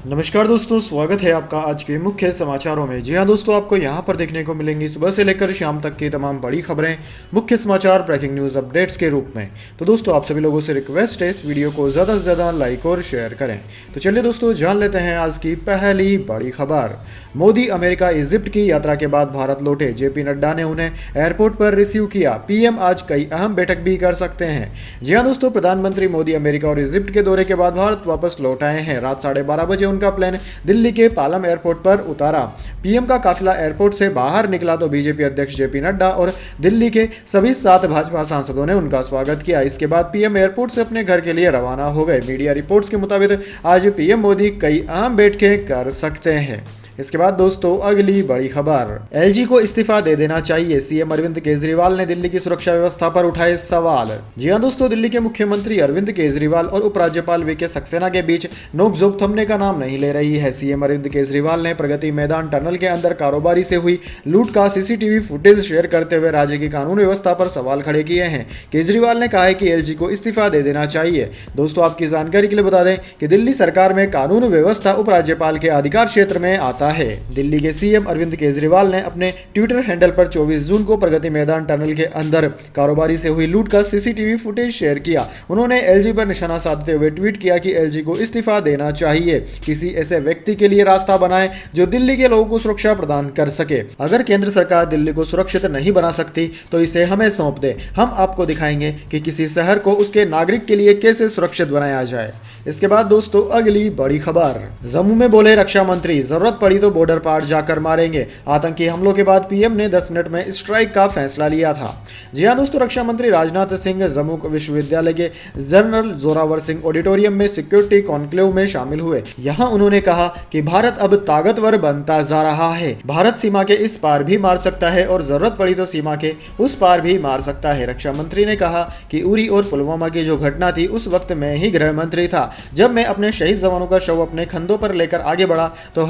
नमस्कार दोस्तों, स्वागत है आपका आज के मुख्य समाचारों में। जी हां दोस्तों, आपको यहां पर देखने को मिलेंगी सुबह से लेकर शाम तक की तमाम बड़ी खबरें, मुख्य समाचार, ब्रेकिंग न्यूज़ अपडेट्स के रूप में। तो दोस्तों, आप सभी लोगों से रिक्वेस्ट है इस वीडियो को ज़्यादा से ज़्यादा लाइक और शेयर करें। तो चलिए दोस्तों, जान लेते हैं आज की पहली बड़ी खबर। मोदी अमेरिका इजिप्ट की यात्रा के बाद भारत लौटे। जेपी नड्डा ने उन्हें एयरपोर्ट पर रिसीव किया। पीएम आज कई अहम बैठक भी कर सकते हैं। जी हां दोस्तों, प्रधानमंत्री मोदी अमेरिका और इजिप्ट के दौरे के बाद भारत वापस लौट आए हैं। रात 12:30 बजे उनका प्लेन दिल्ली के पालम एयरपोर्ट पर उतारा। पीएम का काफिला एयरपोर्ट से बाहर निकला तो बीजेपी अध्यक्ष जेपी नड्डा और दिल्ली के सभी 7 भाजपा सांसदों ने उनका स्वागत किया। इसके बाद पीएम एयरपोर्ट से अपने घर के लिए रवाना हो गए। मीडिया रिपोर्ट्स के मुताबिक आज पीएम मोदी कई अहम बैठकें कर सकते हैं। इसके बाद दोस्तों, अगली बड़ी खबर। एलजी को इस्तीफा दे देना चाहिए। सीएम अरविंद केजरीवाल ने दिल्ली की सुरक्षा व्यवस्था पर उठाए सवाल। जी हां दोस्तों, दिल्ली के मुख्यमंत्री अरविंद केजरीवाल और उपराज्यपाल वीके सक्सेना के बीच नोकझोंक थमने का नाम नहीं ले रही है। सीएम अरविंद केजरीवाल ने प्रगति मैदान टनल के अंदर कारोबारी से हुई लूट का सीसीटीवी फुटेज शेयर करते हुए राज्य की कानून व्यवस्था पर सवाल खड़े किए हैं। केजरीवाल ने कहा है कि एलजी को इस्तीफा दे देना चाहिए। दोस्तों, आपकी जानकारी के लिए बता दें कि दिल्ली सरकार में कानून व्यवस्था उपराज्यपाल के अधिकार क्षेत्र में आता है। दिल्ली के सीएम अरविंद केजरीवाल ने अपने ट्विटर हैंडल पर 24 जून को प्रगति मैदान टनल के अंदर कारोबारी से हुई लूट का सीसीटीवी फुटेज शेयर किया। उन्होंने एलजी पर निशाना साधते हुए ट्वीट किया कि एलजी को इस्तीफा देना चाहिए। किसी ऐसे व्यक्ति के लिए रास्ता बनाएं जो दिल्ली के लोगों को सुरक्षा प्रदान कर सके। अगर केंद्र सरकार दिल्ली को सुरक्षित नहीं बना सकती तो इसे हमें सौंप दे। हम आपको दिखाएंगे कि किसी शहर को उसके नागरिक के लिए कैसे सुरक्षित बनाया जाए। इसके बाद दोस्तों, अगली बड़ी खबर। जम्मू में बोले रक्षा मंत्री, जरूरत पड़ी तो बॉर्डर पार जाकर मारेंगे। आतंकी हमलों के बाद पीएम ने 10 मिनट में स्ट्राइक का फैसला लिया था। जी हां दोस्तों, रक्षा मंत्री राजनाथ सिंह जम्मू विश्वविद्यालय के जनरल जोरावर सिंह ऑडिटोरियम में सिक्योरिटी कॉन्क्लेव में शामिल हुए। यहां उन्होंने कहा कि भारत अब ताकतवर बनता जा रहा है। भारत सीमा के इस पार भी मार सकता है और जरूरत पड़ी तो सीमा के उस पार भी मार सकता है। रक्षा मंत्री ने कहा कि उरी और पुलवामा की जो घटना थी उस वक्त मैं ही गृह मंत्री था। जब मैं अपने शहीद जवानों का शव अपने कंधों पर लेकर आगे बढ़ा तो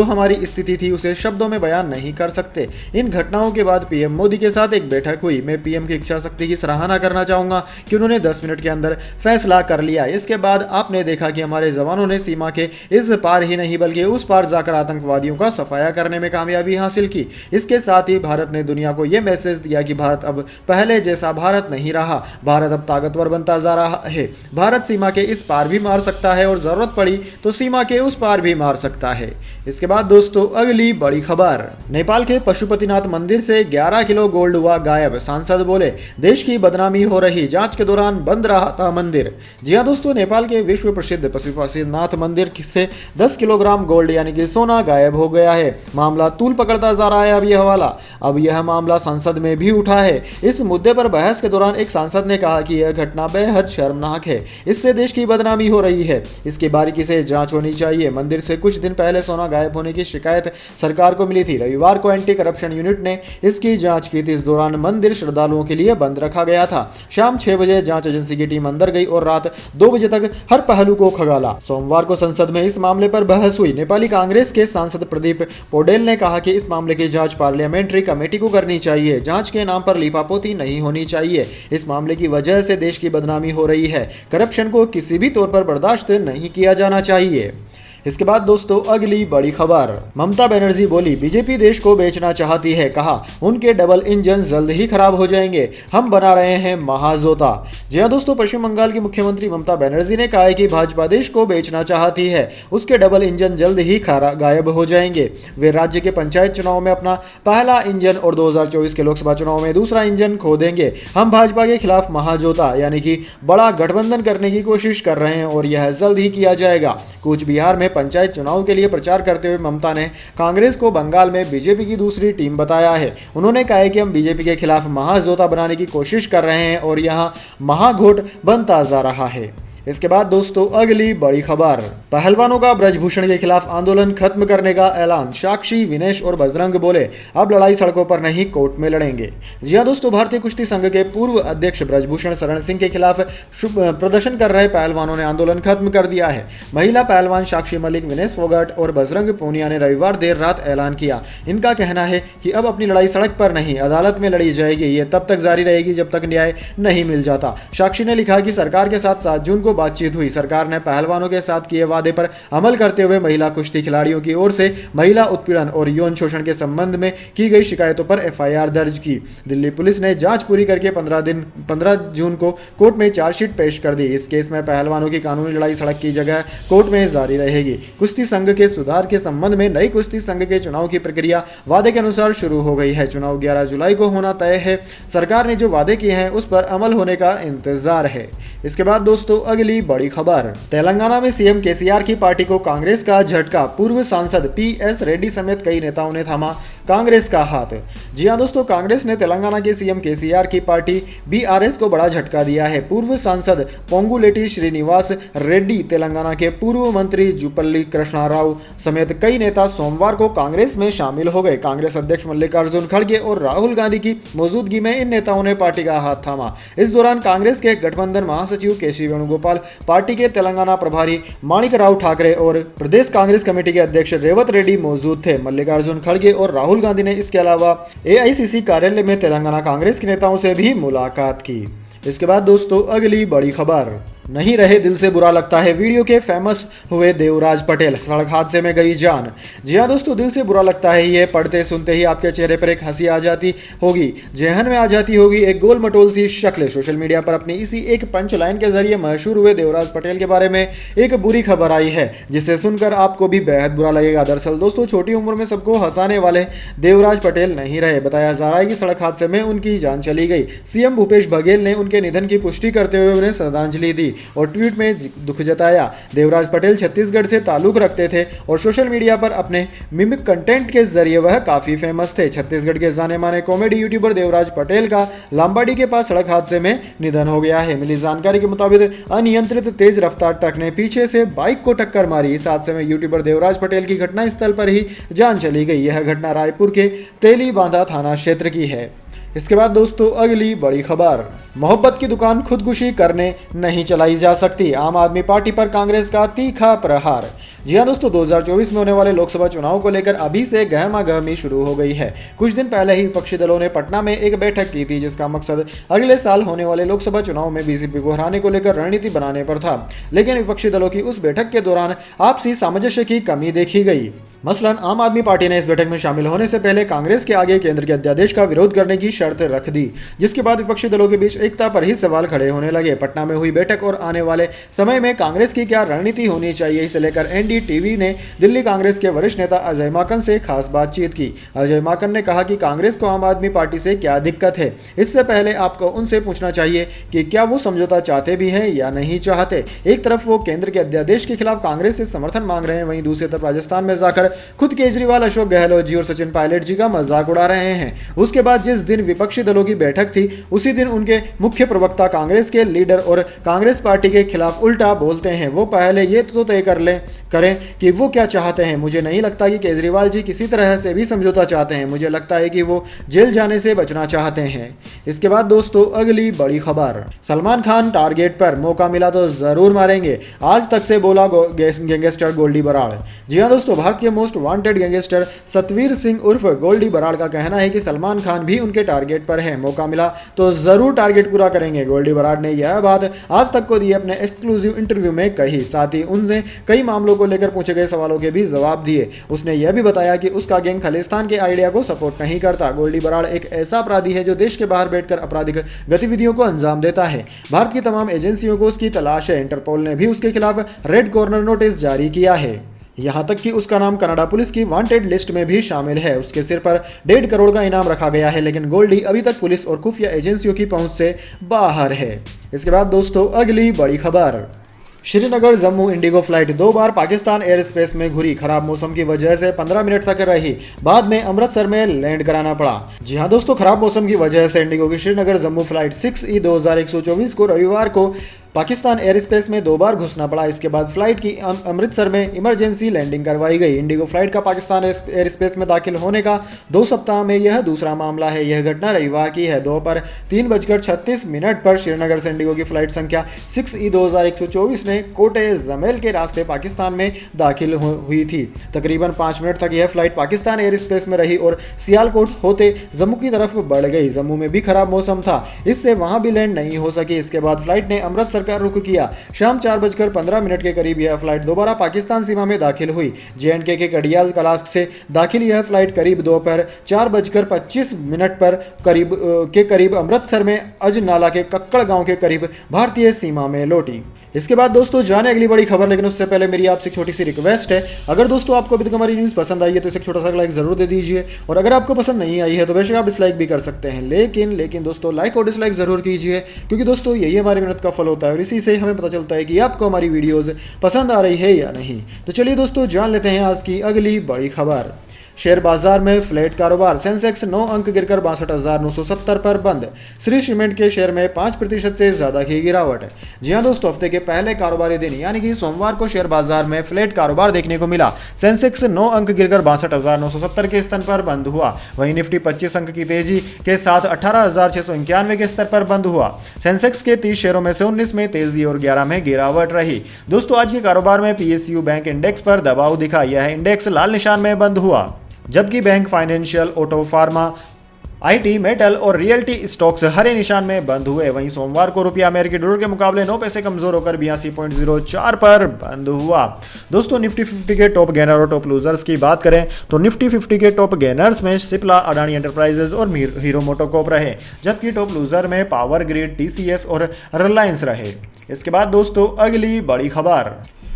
हमारी स्थिति थी उसे शब्दों में बयान नहीं कर सकते। इन घटनाओं के बाद पीएम मोदी के साथ एक बैठक हुई। मैं पीएम की इच्छा शक्ति की सराहना करना चाहूंगा कि उन्होंने 10 मिनट के अंदर फैसला कर लिया। इसके बाद आपने देखा कि हमारे जवानों ने सीमा के इस पार ही नहीं बल्कि उस पार जाकर आतंकवादियों का सफाया करने में कामयाबी हासिल की। इसके साथ ही भारत ने दुनिया को यह मैसेज दिया कि भारत अब पहले जैसा भारत नहीं रहा। भारत अब ताकतवर बनता जा रहा है। भारत सीमा के इस पार भी मार सकता है और जरूरत पड़ी तो सीमा के उस पार भी मार सकता है। इसके बाद दोस्तों, अगली बड़ी खबर। नेपाल के पशुपतिनाथ मंदिर से 11 किलो गोल्ड हुआ गायब। सांसद बोले देश की बदनामी हो रही, जांच के दौरान बंद रहा था मंदिर। जी हां दोस्तों, नेपाल के विश्व प्रसिद्ध पशुपतिनाथ मंदिर से 10 किलोग्राम गोल्ड यानी कि सोना गायब हो गया है। मामला तूल पकड़ता जा रहा है। अब यह मामला संसद में भी उठा है। इस मुद्दे पर बहस के दौरान एक सांसद ने कहा कि यह घटना बेहद शर्मनाक है। इससे देश की बदनामी हो रही है। इसकी बारीकी से जांच होनी चाहिए। मंदिर से कुछ दिन पहले सोना गायब होने की शिकायत सरकार को मिली थी। रविवार को एंटी करप्शन यूनिट ने इसकी जांच की थी। इस दौरान मंदिर श्रद्धालुओं के लिए बंद रखा गया था। शाम 6 बजे जांच एजेंसी की टीम अंदर गई और रात 2 बजे तक हर पहलू को खंगाला। सोमवार को संसद में इस मामले पर बहस हुई। नेपाली कांग्रेस के सांसद प्रदीप पौडेल ने कहा कि इस मामले की जांच पार्लियामेंट्री कमेटी को करनी चाहिए। जांच के नाम पर लीपापोती नहीं होनी चाहिए। इस मामले की वजह से देश की बदनामी हो रही है। करप्शन को किसी भी तौर पर बर्दाश्त नहीं किया जाना चाहिए। इसके बाद दोस्तों, अगली बड़ी खबर। ममता बनर्जी बोली बीजेपी देश को बेचना चाहती है। कहा उनके डबल इंजन जल्द ही खराब हो जाएंगे। हम बना रहे हैं महाजोता। जी हां दोस्तों, पश्चिम बंगाल की मुख्यमंत्री ममता बनर्जी ने कहा है कि भाजपा देश को बेचना चाहती है। उसके डबल इंजन जल्द ही गायब हो जाएंगे। वे राज्य के पंचायत चुनाव में अपना पहला इंजन और 2024 के लोकसभा चुनाव में दूसरा इंजन खो देंगे। हम भाजपा के खिलाफ महाजोता यानी कि बड़ा गठबंधन करने की कोशिश कर रहे हैं और यह जल्द ही किया जाएगा। कूच बिहार में पंचायत चुनाव के लिए प्रचार करते हुए ममता ने कांग्रेस को बंगाल में बीजेपी की दूसरी टीम बताया है। उन्होंने कहा है कि हम बीजेपी के खिलाफ महाजोता बनाने की कोशिश कर रहे हैं और यहां महागोट बनता जा रहा है। इसके बाद दोस्तों, अगली बड़ी खबर। पहलवानों का ब्रजभूषण के खिलाफ आंदोलन खत्म करने का ऐलान। साक्षी, विनेश और बजरंग बोले अब लड़ाई सड़कों पर नहीं कोर्ट में लड़ेंगे। जी हां दोस्तों, भारतीय कुश्ती संघ के पूर्व अध्यक्ष ब्रजभूषण शरण सिंह के खिलाफ प्रदर्शन कर रहे पहलवानों ने आंदोलन खत्म कर दिया है। महिला पहलवान साक्षी मलिक, विनेश फोगाट और बजरंग पूनिया ने रविवार देर रात ऐलान किया। इनका कहना है कि अब अपनी लड़ाई सड़क पर नहीं अदालत में लड़ी जाएगी। ये तब तक जारी रहेगी जब तक न्याय नहीं मिल जाता। साक्षी ने लिखा कि सरकार के साथ 7 जून को को बातचीत हुई। सरकार ने पहलवानों के साथ किए वादे पर अमल करते हुए महिला कुश्ती खिलाड़ियों की ओर से महिला उत्पीड़न और यौन शोषण के संबंध में की गई शिकायतों पर एफआईआर दर्ज की। दिल्ली पुलिस ने जांच पूरी करके 15 जून को कोर्ट में चार्जशीट पेश कर दी। इस केस में पहलवानों की कानूनी लड़ाई सड़क की जगह कोर्ट में जारी रहेगी। कुश्ती संघ के सुधार के संबंध में नई कुश्ती संघ के चुनाव की प्रक्रिया वादे के अनुसार शुरू हो गई है। चुनाव 11 जुलाई को होना तय है। सरकार ने जो वादे किए हैं उस पर अमल होने का इंतजार है। इसके बाद दोस्तों अगली बड़ी खबर, तेलंगाना में सीएम केसीआर की पार्टी को कांग्रेस का झटका। पूर्व सांसद पीएस रेड्डी समेत कई नेताओं ने थामा कांग्रेस का हाथ। जी हां दोस्तों, कांग्रेस ने तेलंगाना के सीएम केसीआर की पार्टी बीआरएस को बड़ा झटका दिया है। पूर्व सांसद पोंगुलेटी श्रीनिवास रेड्डी, तेलंगाना के पूर्व मंत्री जुपल्ली कृष्णा राव समेत कई नेता सोमवार को कांग्रेस में शामिल हो गए। कांग्रेस अध्यक्ष मल्लिकार्जुन खड़गे और राहुल गांधी की मौजूदगी में इन नेताओं ने पार्टी का हाथ थामा। इस दौरान कांग्रेस के गठबंधन महासचिव केसी वेणुगोपाल, पार्टी के तेलंगाना प्रभारी माणिक राव ठाकरे और प्रदेश कांग्रेस कमेटी के अध्यक्ष रेवत रेड्डी मौजूद थे। मल्लिकार्जुन खड़गे और राहुल गांधी ने इसके अलावा एआईसीसी कार्यालय में तेलंगाना कांग्रेस के नेताओं से भी मुलाकात की। इसके बाद दोस्तों अगली बड़ी खबर, नहीं रहे दिल से बुरा लगता है। वीडियो के फेमस हुए देवराज पटेल, सड़क हादसे में गई जान। जी हाँ दोस्तों, दिल से बुरा लगता है। ये पढ़ते सुनते ही आपके चेहरे पर एक हंसी आ जाती होगी, जहन में आ जाती होगी एक गोल मटोल सी शक्ल। सोशल मीडिया पर अपनी इसी एक पंच लाइन के जरिए मशहूर हुए देवराज पटेल के बारे में एक बुरी खबर आई है, जिसे सुनकर आपको भी बेहद बुरा लगेगा। दरअसल दोस्तों, छोटी उम्र में सबको हंसाने वाले देवराज पटेल नहीं रहे। बताया जा रहा है कि सड़क हादसे में उनकी जान चली गई। सीएम भूपेश बघेल ने उनके निधन की पुष्टि करते हुए उन्हें श्रद्धांजलि दी और ट्वीट में दुख जताया। देवराज पटेल छत्तीसगढ़ से ताल्लुक रखते थे और सोशल मीडिया पर अपने मिमिक कंटेंट के जरिए वह काफी फेमस थे। छत्तीसगढ़ के जाने माने कॉमेडी यूट्यूबर देवराज पटेल का लांबाड़ी के पास सड़क हादसे में निधन हो गया है। मिली जानकारी के मुताबिक अनियंत्रित तेज रफ्तार ट्रक ने पीछे से बाइक को टक्कर मारी। इस हादसे में यूट्यूबर देवराज पटेल की घटनास्थल पर ही जान चली गई। यह घटना रायपुर के तेली बांधा थाना क्षेत्र की है। इसके बाद दोस्तों अगली बड़ी खबर, मोहब्बत की दुकान खुदकुशी करने नहीं चलाई जा सकती। आम आदमी पार्टी पर कांग्रेस का तीखा प्रहार। जी हाँ दोस्तों, 2024 में होने वाले लोकसभा चुनाव को लेकर अभी से गहमागहमी शुरू हो गई है। कुछ दिन पहले ही विपक्षी दलों ने पटना में एक बैठक की थी, जिसका मकसद अगले साल होने वाले लोकसभा चुनाव में बीजेपी को हराने को लेकर रणनीति बनाने पर था। लेकिन विपक्षी दलों की उस बैठक के दौरान आपसी सामंजस्य की कमी देखी गई। मसलन आम आदमी पार्टी ने इस बैठक में शामिल होने से पहले कांग्रेस के आगे केंद्र के अध्यादेश का विरोध करने की शर्त रख दी, जिसके बाद विपक्षी दलों के बीच एकता पर ही सवाल खड़े होने लगे। पटना में हुई बैठक और आने वाले समय में कांग्रेस की क्या रणनीति होनी चाहिए, इसे लेकर एनडीटीवी ने दिल्ली कांग्रेस के वरिष्ठ नेता अजय माकन से खास बातचीत की। अजय माकन ने कहा कि कांग्रेस को आम आदमी पार्टी से क्या दिक्कत है। इससे पहले आपको उनसे पूछना चाहिए कि क्या वो समझौता चाहते भी हैं या नहीं चाहते। एक तरफ वो केंद्र के अध्यादेश के खिलाफ कांग्रेस से समर्थन मांग रहे हैं, वहीं दूसरी तरफ राजस्थान में जाकर खुद केजरीवाल, अशोक गहलोत जी और सचिन पायलट जी का मजाक उड़ा रहे हैं। उसके बाद जिस दिन विपक्षी दलों की बैठक थी, उसी दिन उनके मुख्य प्रवक्ता कांग्रेस के लीडर और कांग्रेस पार्टी के खिलाफ उल्टा बोलते हैं। वो पहले ये तो तय करें कि वो क्या चाहते हैं। मुझे नहीं लगता कि केजरीवाल जी किसी तरह से भी समझौता चाहते हैं। मुझे लगता है कि वो जेल जाने से बचना चाहते हैं। इसके बाद दोस्तों अगली बड़ी खबर, सलमान खान टारगेट पर, मौका मिला तो जरूर मारेंगे, आज तक से बोला गैंगस्टर गोल्डी बराड़। जी हाँ दोस्तों, भारत के most wanted gangster Satvir Singh उर्फ गोल्डी बराड़ का कहना है कि सलमान खान भी उनके टारगेट पर है, मौका मिला तो जरूर टारगेट पूरा करेंगे। गोल्डी बराड़ ने यह बात आज तक को दिए अपने एक्सक्लूसिव इंटरव्यू में कही। साथ ही उनसे कई मामलों को लेकर पूछे गए सवालों के भी जवाब दिए। उसने यह भी बताया कि उसका गैंग खालिस्तान के आइडिया को सपोर्ट नहीं करता। गोल्डी बराड़ एक ऐसा अपराधी है जो देश के बाहर बैठकर आपराधिक गतिविधियों को अंजाम देता है। भारत की तमाम एजेंसियों को उसकी तलाश है। इंटरपोल ने भी उसके खिलाफ रेड कॉर्नर नोटिस जारी किया है। यहां तक कि उसका नाम कनाडा पुलिस की वांटेड लिस्ट में भी शामिल है। उसके सिर पर 1.5 करोड़ का इनाम रखा गया है, लेकिन गोल्डी अभी तक पुलिस और खुफिया एजेंसियों की पहुंच से बाहर है। इसके बाद दोस्तों अगली बड़ी खबर, श्रीनगर जम्मू इंडिगो फ्लाइट 2 बार पाकिस्तान एयर स्पेस में घुरी। खराब मौसम की वजह से 15 मिनट तक रही, बाद में अमृतसर में लैंड कराना पड़ा। जी हां दोस्तों, खराब मौसम की वजह से इंडिगो की श्रीनगर जम्मू फ्लाइट 6E2124 को रविवार को पाकिस्तान एयर स्पेस में 2 बार घुसना पड़ा। इसके बाद फ्लाइट की अमृतसर में इमरजेंसी लैंडिंग करवाई गई। इंडिगो फ्लाइट का पाकिस्तान एयर स्पेस में दाखिल होने का 2 सप्ताह में यह दूसरा मामला है। यह घटना रविवार की है। दोपहर 3:36 पर श्रीनगर से इंडिगो की फ्लाइट संख्या 6E2124 ने कोटे जमेल के रास्ते पाकिस्तान में दाखिल हुई थी। तकरीबन 5 मिनट तक यह फ्लाइट पाकिस्तान एयर स्पेस में रही और सियालकोट होते जम्मू की तरफ बढ़ गई। जम्मू में भी खराब मौसम था, इससे वहां भी लैंड नहीं हो सकी। इसके बाद फ्लाइट ने अमृतसर हिमाचल का रुख किया। शाम 4:15 के करीब यह फ्लाइट दोबारा पाकिस्तान सीमा में दाखिल हुई। JNK के कडियाल कलास्क से दाखिल यह फ्लाइट करीब दोपहर 4:25 पर करीब अमृतसर में अजनाला के कक्कड़ गांव के करीब भारतीय सीमा में लौटी। इसके बाद दोस्तों जाने अगली बड़ी खबर, लेकिन उससे पहले मेरी आपसे एक छोटी सी रिक्वेस्ट है, अगर दोस्तों आपको अभी तक हमारी न्यूज़ पसंद आई है तो इसे एक छोटा सा लाइक जरूर दे दीजिए, और अगर आपको पसंद नहीं आई है तो बेशक आप डिसलाइक भी कर सकते हैं, लेकिन दोस्तों लाइक और डिसलाइक जरूर कीजिए, क्योंकि दोस्तों यही हमारी मेहनत का फल होता है और इसी से हमें पता चलता है कि आपको हमारी वीडियोज़ पसंद आ रही है या नहीं। तो चलिए दोस्तों जान लेते हैं आज की अगली बड़ी खबर। शेयर बाजार में फ्लैट कारोबार, सेंसेक्स 9 अंक गिरकर 62,970 पर बंद। श्री सीमेंट के शेयर में 5% से ज्यादा की गिरावट है। जी हां दोस्तों, हफ्ते के पहले कारोबारी दिन यानी कि सोमवार को शेयर बाजार में फ्लैट कारोबार देखने को मिला। सेंसेक्स 9 अंक गिरकर 62,970 के स्तर पर बंद हुआ। वहीं निफ्टी 25 अंक की तेजी के साथ 18,691 के स्तर पर बंद हुआ। सेंसेक्स के 30 शेयरों में से 19 में तेजी और 11 में गिरावट रही। दोस्तों आज के कारोबार में PSU बैंक इंडेक्स पर दबाव दिखा। यह इंडेक्स लाल निशान में बंद हुआ, जबकि bank, financial, auto, pharma, IT, metal और रियल्टी स्टॉक्स हरे निशान में बंद हुए। वहीं सोमवार को रुपया अमेरिकी डॉलर के मुकाबले 9 पैसे कमजोर होकर 82.04 पर बंद हुआ। दोस्तों निफ्टी 50 के टॉप गेनर और टॉप लूजर्स की बात करें तो निफ्टी 50 के टॉप गेनर्स में सिप्ला, अडानी एंटरप्राइजेज और हीरो मोटोकॉर्प रहे, जबकि टॉप लूजर में पावर ग्रिड, TCS और रिलायंस रहे। इसके बाद दोस्तों अगली बड़ी खबर,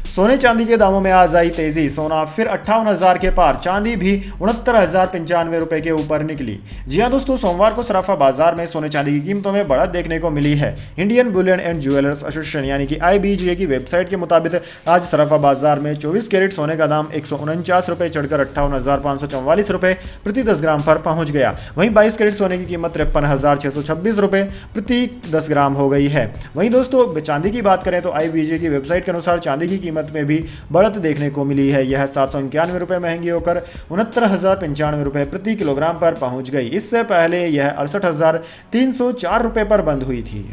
सोने चांदी के दामों में आज आई तेजी। सोना फिर 58,000 के पार, चांदी भी 69,095 रुपए के ऊपर निकली। जी हां दोस्तों, सोमवार को सराफा बाजार में सोने चांदी की कीमतों में बढ़त देखने को मिली है। Indian Boolean and jewellers association यानी कि IBGA की वेबसाइट के मुताबिक आज सराफा बाजार में 24 कैरेट सोने का दाम 149 रुपए चढ़कर 58,544 रुपए प्रति 10 ग्राम पर पहुंच गया। वहीं 22 कैरेट सोने की कीमत 53,626 रुपए प्रति 10 ग्राम हो गई है। वहीं दोस्तों चांदी की बात करें तो IBGA की वेबसाइट के अनुसार चांदी की कीमत में भी बढ़त देखने को मिली है। यह 791 रुपए महंगी होकर 69,095 रुपए प्रति किलोग्राम पर पहुंच गई। इससे पहले यह 68,304 रुपए पर बंद हुई थी।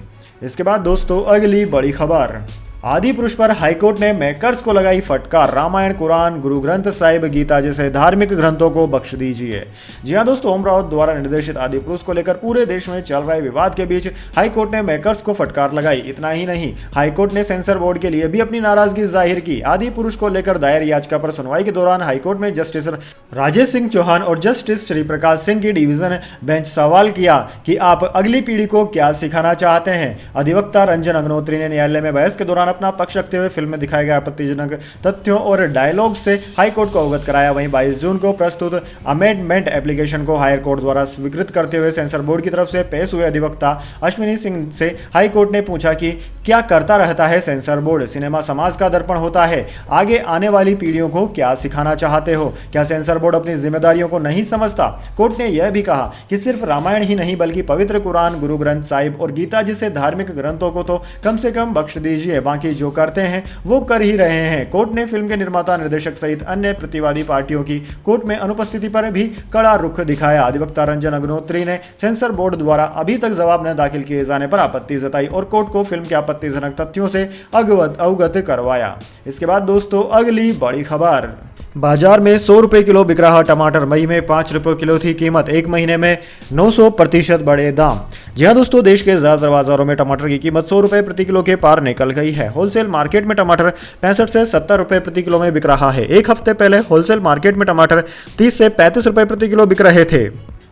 इसके बाद दोस्तों अगली बड़ी खबर, आदिपुरुष पर हाईकोर्ट ने मेकर्स को लगाई फटकार। रामायण, कुरान, गुरु ग्रंथ साहिब, गीता जैसे धार्मिक ग्रंथों को बख्श दीजिए। जी हां दोस्तों, ओम रावत द्वारा निर्देशित आदिपुरुष को लेकर पूरे देश में चल रहे विवाद के बीच हाईकोर्ट ने मेकर्स को फटकार लगाई। इतना ही नहीं, हाईकोर्ट ने सेंसर बोर्ड के लिए भी अपनी नाराजगी जाहिर की। आदिपुरुष को लेकर दायर याचिका पर सुनवाई के दौरान हाईकोर्ट में जस्टिस राजेश सिंह चौहान और जस्टिस श्री प्रकाश सिंह की डिवीजन बेंच सवाल किया कि आप अगली पीढ़ी को क्या सिखाना चाहते हैं। अधिवक्ता रंजन अग्नोत्री ने न्यायालय में बहस के दौरान अपना पक्ष रखते हुए फिल्म में दिखाए गए आपत्तिजनक तथ्यों और डायलॉग से हाईकोर्ट को अवगत कराया। वहीं 22 जून को प्रस्तुत अमेंडमेंट एप्लीकेशन को हायर कोर्ट द्वारा स्वीकृत करते हुए सेंसर बोर्ड की तरफ से पेश हुए अधिवक्ता अश्विनी सिंह से हाईकोर्ट ने पूछा कि क्या करता रहता है सेंसर बोर्ड? सिनेमा समाज का दर्पण होता है, आगे आने वाली पीढ़ियों को क्या सिखाना चाहते हो? क्या सेंसर बोर्ड अपनी जिम्मेदारियों को नहीं समझता? कोर्ट ने यह भी कहा कि सिर्फ रामायण ही नहीं बल्कि पवित्र कुरान, गुरु ग्रंथ साहिब और गीता जैसे धार्मिक ग्रंथों को तो कम से कम बख्श दीजिए, बाकी जो करते हैं वो कर ही रहे हैं। कोर्ट ने फिल्म के निर्माता, निर्देशक सहित अन्य प्रतिवादी पार्टियों की कोर्ट में अनुपस्थिति पर भी कड़ा रुख दिखाया। अधिवक्ता रंजन अग्नोत्री ने सेंसर बोर्ड द्वारा अभी तक जवाब न दाखिल किए जाने पर आपत्ति जताई और कोर्ट को फिल्म के आपत्तिजनक तथ्यों से अवगत करवाया। इसके बाद दोस्तों अगली बड़ी खबर, बाजार में 100 रुपए किलो बिक रहा टमाटर, मई में 5 रुपए किलो थी कीमत, एक महीने में 900% बढ़े दाम। जी हां दोस्तों, देश के ज्यादातर बाजारों में टमाटर की कीमत 100 रुपए प्रति किलो के पार निकल गई है। होलसेल मार्केट में टमाटर 65 से 70 रुपए प्रति किलो में बिक रहा है। एक हफ्ते पहले होलसेल मार्केट में टमाटर 30 से 35 रुपए प्रति किलो बिक रहे थे।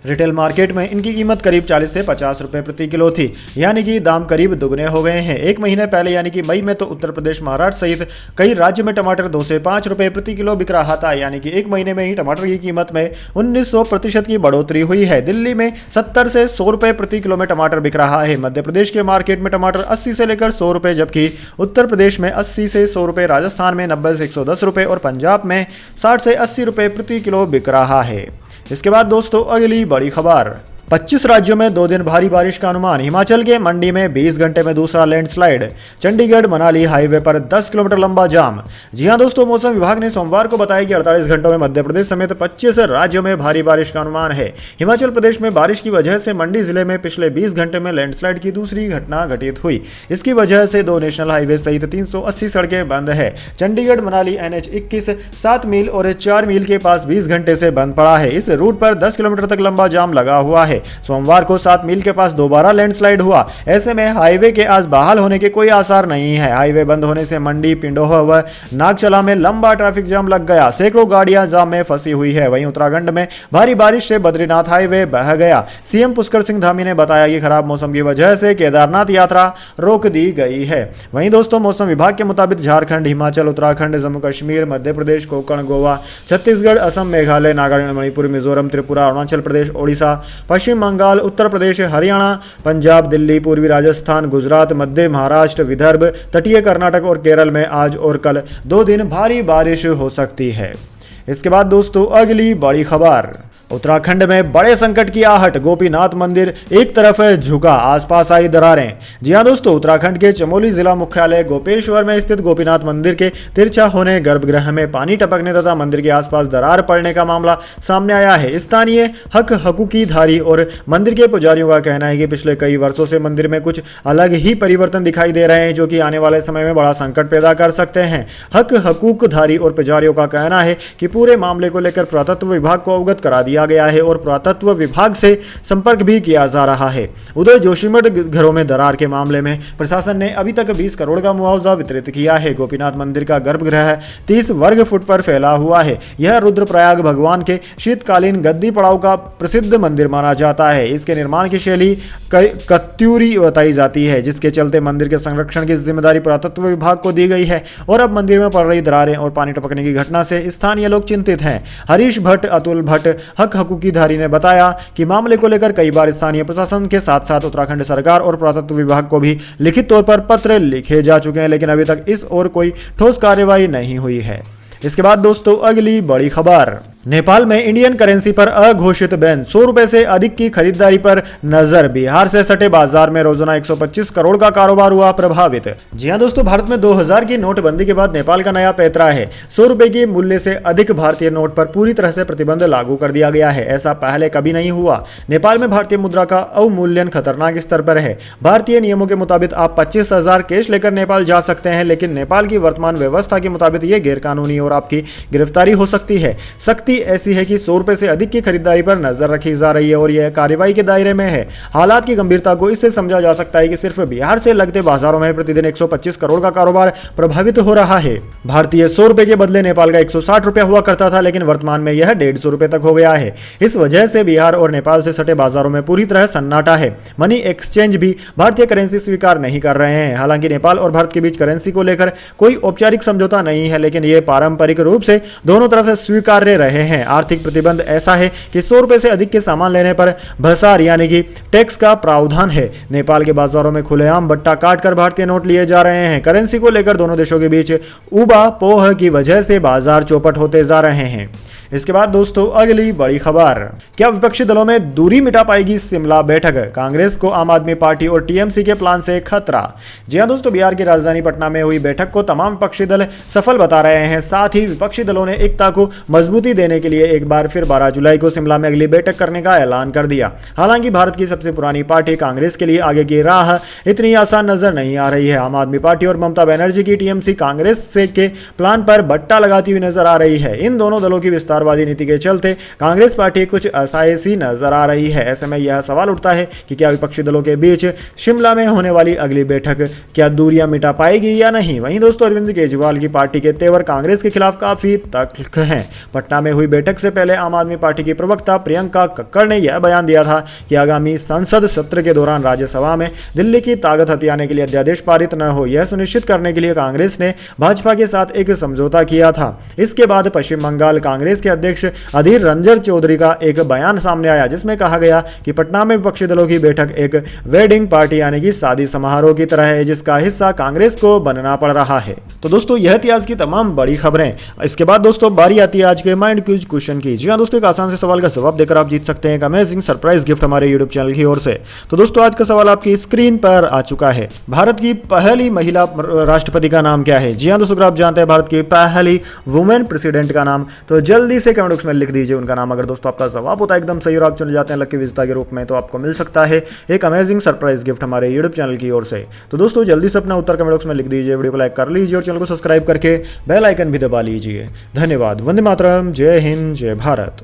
रिटेल मार्केट में इनकी कीमत करीब 40 से 50 रुपए प्रति किलो थी, यानी कि दाम करीब दुगने हो गए हैं। एक महीने पहले यानी कि मई में तो उत्तर प्रदेश, महाराष्ट्र सहित कई राज्य में टमाटर 2 से 5 रुपए प्रति किलो बिक रहा था, यानी कि एक महीने में ही टमाटर की कीमत में 1900% की बढ़ोतरी हुई है। दिल्ली में 70 से 100 रुपए प्रति किलो में टमाटर बिक रहा है। मध्य प्रदेश के मार्केट में टमाटर 80 से लेकर 100 रुपए, जबकि उत्तर प्रदेश में 80 से 100 रुपए, राजस्थान में 90 से 110 रुपए और पंजाब में 60 से 80 रुपए प्रति किलो बिक रहा है। इसके बाद दोस्तों अगली बड़ी खबर, 25 राज्यों में 2 दिन भारी बारिश का अनुमान। हिमाचल के मंडी में 20 घंटे में दूसरा लैंडस्लाइड। चंडीगढ़ मनाली हाईवे पर 10 किलोमीटर लंबा जाम। जी हां दोस्तों, मौसम विभाग ने सोमवार को बताया कि 48 घंटों में मध्य प्रदेश समेत 25 राज्यों में भारी बारिश का अनुमान है। हिमाचल प्रदेश में बारिश की वजह से मंडी जिले में पिछले 20 घंटे में लैंडस्लाइड की दूसरी घटना घटित हुई। इसकी वजह से 2 नेशनल हाईवे सहित 380 सड़कें बंद है। चंडीगढ़ मनाली NH21 7 मील और 4 मील के पास 20 घंटे से बंद पड़ा है। इस रूट पर 10 किलोमीटर तक लंबा जाम लगा हुआ है। है। सोमवार को 7 मील के पास दोबारा लैंडस्लाइड हुआ। ऐसे में हाईवे के आज बहाल होने के कोई आसार नहीं है। हाईवे बंद होने से मंडी, पिंडोह व नागचला में लंबा ट्रैफिक जाम लग गया। सैकड़ों गाड़ियां जाम में फंसी हुई है। वहीं उत्तराखंड में भारी बारिश से बद्रीनाथ हाईवे बह गया। सीएम पुष्कर सिंह धामी ने बताया कि खराब मौसम की वजह से केदारनाथ यात्रा रोक दी गई है। वहीं दोस्तों मौसम विभाग के मुताबिक झारखंड, हिमाचल, उत्तराखंड, जम्मू कश्मीर, मध्य प्रदेश, कोंकण, गोवा, छत्तीसगढ़, असम, मेघालय, नागालैंड, मणिपुर, मिजोरम, त्रिपुरा, अरुणाचल प्रदेश, ओडिशा, पश्चिम बंगाल, उत्तर प्रदेश, हरियाणा, पंजाब, दिल्ली, पूर्वी राजस्थान, गुजरात, मध्य महाराष्ट्र, विदर्भ, तटीय कर्नाटक और केरल में आज और कल 2 दिन भारी बारिश हो सकती है। इसके बाद दोस्तों अगली बड़ी खबर, उत्तराखंड में बड़े संकट की आहट, गोपीनाथ मंदिर एक तरफ झुका, आसपास आई दरारें। जी हां दोस्तों, उत्तराखंड के चमोली जिला मुख्यालय गोपेश्वर में स्थित गोपीनाथ मंदिर के तिरछा होने, गर्भगृह में पानी टपकने तथा मंदिर के आसपास दरार पड़ने का मामला सामने आया है। स्थानीय हकूकीधारी और मंदिर के पुजारियों का कहना है कि पिछले कई वर्षों से मंदिर में कुछ अलग ही परिवर्तन दिखाई दे रहे हैं, जो कि आने वाले समय में बड़ा संकट पैदा कर सकते हैं। हकूकधारी और पुजारियों का कहना है कि पूरे मामले को लेकर पुरातत्व विभाग को अवगत करा दिया गया है और पुरातत्व विभाग से संपर्क भी किया जा रहा है। उदय जोशीमठ घरों में दरार के मामले में प्रशासन ने अभी तक 20 करोड़ का मुआवजा वितरित किया है। गोपीनाथ मंदिर का गर्भगृह 30 वर्ग फुट पर फैला हुआ है। यह रुद्रप्रयाग भगवान के शीतकालीन गद्दी पड़ाव का प्रसिद्ध मंदिर माना जाता है। इसके निर्माण की शैली कत्यूरी बताई जाती है, जिसके चलते मंदिर के संरक्षण की जिम्मेदारी पुरातत्व विभाग को दी गई है और अब मंदिर में पड़ रही दरारें और पानी टपकने की घटना से स्थानीय लोग चिंतित हैं। हरीश भट्ट, अतुल भट्ट हकूकीधारी ने बताया कि मामले को लेकर कई बार स्थानीय प्रशासन के साथ साथ उत्तराखंड सरकार और पुरातत्व विभाग को भी लिखित तौर पर पत्र लिखे जा चुके हैं, लेकिन अभी तक इस ओर कोई ठोस कार्यवाही नहीं हुई है। इसके बाद दोस्तों अगली बड़ी खबर, नेपाल में इंडियन करेंसी पर अघोषित बैन, 100 रुपए से अधिक की खरीदारी पर नजर। बिहार से सटे बाजार में रोजाना 125 करोड़ का कारोबार हुआ प्रभावित। जी हां दोस्तों, भारत में 2000 की नोटबंदी के बाद नेपाल का नया पैंतरा है। 100 रुपए के मूल्य से अधिक भारतीय नोट पर पूरी तरह से प्रतिबंध लागू कर दिया गया है। ऐसा पहले कभी नहीं हुआ। नेपाल में भारतीय मुद्रा का अवमूल्यन खतरनाक स्तर पर है। भारतीय नियमों के मुताबिक आप 25,000 कैश लेकर नेपाल जा सकते हैं, लेकिन नेपाल की वर्तमान व्यवस्था के मुताबिक यह गैरकानूनी और आपकी गिरफ्तारी हो सकती है। ऐसी है कि 100 रुपए से अधिक की खरीदारी पर नजर रखी जा रही है और यह कार्रवाई के दायरे में है। हालात की गंभीरता को इससे समझा जा सकता है कि सिर्फ बिहार से लगते बाजारों में प्रतिदिन 125 करोड़ का कारोबार प्रभावित हो रहा है। भारतीय 100 रुपए के बदले नेपाल का 160 रुपया हुआ करता था, लेकिन वर्तमान में यह 150 रुपए तक हो गया है। इस वजह से बिहार और नेपाल से सटे बाजारों में पूरी तरह सन्नाटा है। मनी एक्सचेंज भी भारतीय करेंसी स्वीकार नहीं कर रहे हैं। हालांकि नेपाल और भारत के बीच करेंसी को लेकर कोई औपचारिक समझौता नहीं है, लेकिन यह पारंपरिक रूप से दोनों तरफ से स्वीकार्य रहे हैं। आर्थिक प्रतिबंध ऐसा है कि 100 रुपए से अधिक के सामान लेने पर भसार यानी कि टैक्स का प्रावधान है। नेपाल के बाजारों में खुलेआम बट्टा काटकर भारतीय नोट लिए जा रहे हैं। करेंसी को लेकर दोनों देशों के बीच ऊबापोह की वजह से बाजार चौपट होते जा रहे हैं। इसके बाद दोस्तों अगली बड़ी खबर, क्या विपक्षी दलों में दूरी मिटा पाएगी शिमला बैठक? कांग्रेस को आम आदमी पार्टी और टीएमसी के प्लान से खतरा। जी हां दोस्तों, बिहार की राजधानी पटना में हुई बैठक को तमाम विपक्षी दल सफल बता रहे हैं। साथ ही विपक्षी दलों ने एकता को मजबूती देने के लिए एक बार फिर 12 जुलाई को शिमला में अगली बैठक करने का ऐलान कर दिया। हालांकि भारत की सबसे पुरानी पार्टी कांग्रेस के लिए आगे की राह इतनी आसान नजर नहीं आ रही है। आम आदमी पार्टी और ममता बनर्जी की टीएमसी कांग्रेस से के प्लान पर बट्टा लगाती हुई नजर आ रही है। इन दोनों दलों की विस्तारवादी नीति के चलते कांग्रेस पार्टी कुछ असहाय नजर आ रही है। ऐसे में यह सवाल उठता है कि क्या विपक्षी दलों के बीच शिमला में होने वाली अगली बैठक क्या दूरियां मिटा पाएगी या नहीं। वहीं दोस्तों अरविंद केजरीवाल की पार्टी के तेवर कांग्रेस के खिलाफ काफी तल्ख हैं। पटना में हुई बैठक से पहले आम आदमी पार्टी की प्रवक्ता प्रियंका कक्कड़ ने यह बयान दिया था कि आगामी संसद सत्र के दौरान राज्यसभा में दिल्ली की ताकत हथियाने के लिए अध्यादेश पारित न हो, यह सुनिश्चित करने के लिए कांग्रेस ने भाजपा के साथ एक समझौता किया था। इसके बाद पश्चिम बंगाल कांग्रेस के अध्यक्ष अधीर रंजन चौधरी का एक बयान सामने आया, जिसमें कहा गया कि पटना में विपक्षी दलों की बैठक एक वेडिंग पार्टी यानी कि शादी समारोह की तरह है, जिसका हिस्सा कांग्रेस को बनना पड़ रहा है। तो दोस्तों यह थी आज की तमाम बड़ी खबरें। इसके बाद दोस्तों बारी आती है आज के माइंड क्यूज क्वेश्चन की। जी हाँ दोस्तों, एक आसान से सवाल का जवाब देकर आप जीत सकते हैं एक अमेजिंग सरप्राइज गिफ्ट हमारे यूट्यूब चैनल की ओर से। तो दोस्तों आज का सवाल आपकी स्क्रीन पर आ चुका है। भारत की पहली महिला राष्ट्रपति का नाम क्या है? जी हाँ दोस्तों, अगर आप जानते हैं भारत की पहली वुमेन प्रेसिडेंट का नाम, तो जल्दी से कमेंट बॉक्स में लिख दीजिए उनका नाम। अगर दोस्तों आपका जवाब होता है एकदम सही और आप चले जाते हैं लकी विजेता के रूप में, तो आपको मिल सकता है एक अमेजिंग सरप्राइज गिफ्ट हमारे यूट्यूब चैनल की ओर से। तो दोस्तों जल्दी से अपना उत्तर कमेंट बॉक्स में लिख दीजिए, वीडियो को लाइक कर लीजिए और चैनल को सब्सक्राइब करके बेल आइकन भी दबा लीजिए। धन्यवाद। वंदे मातरम। जय हिंद, जय भारत।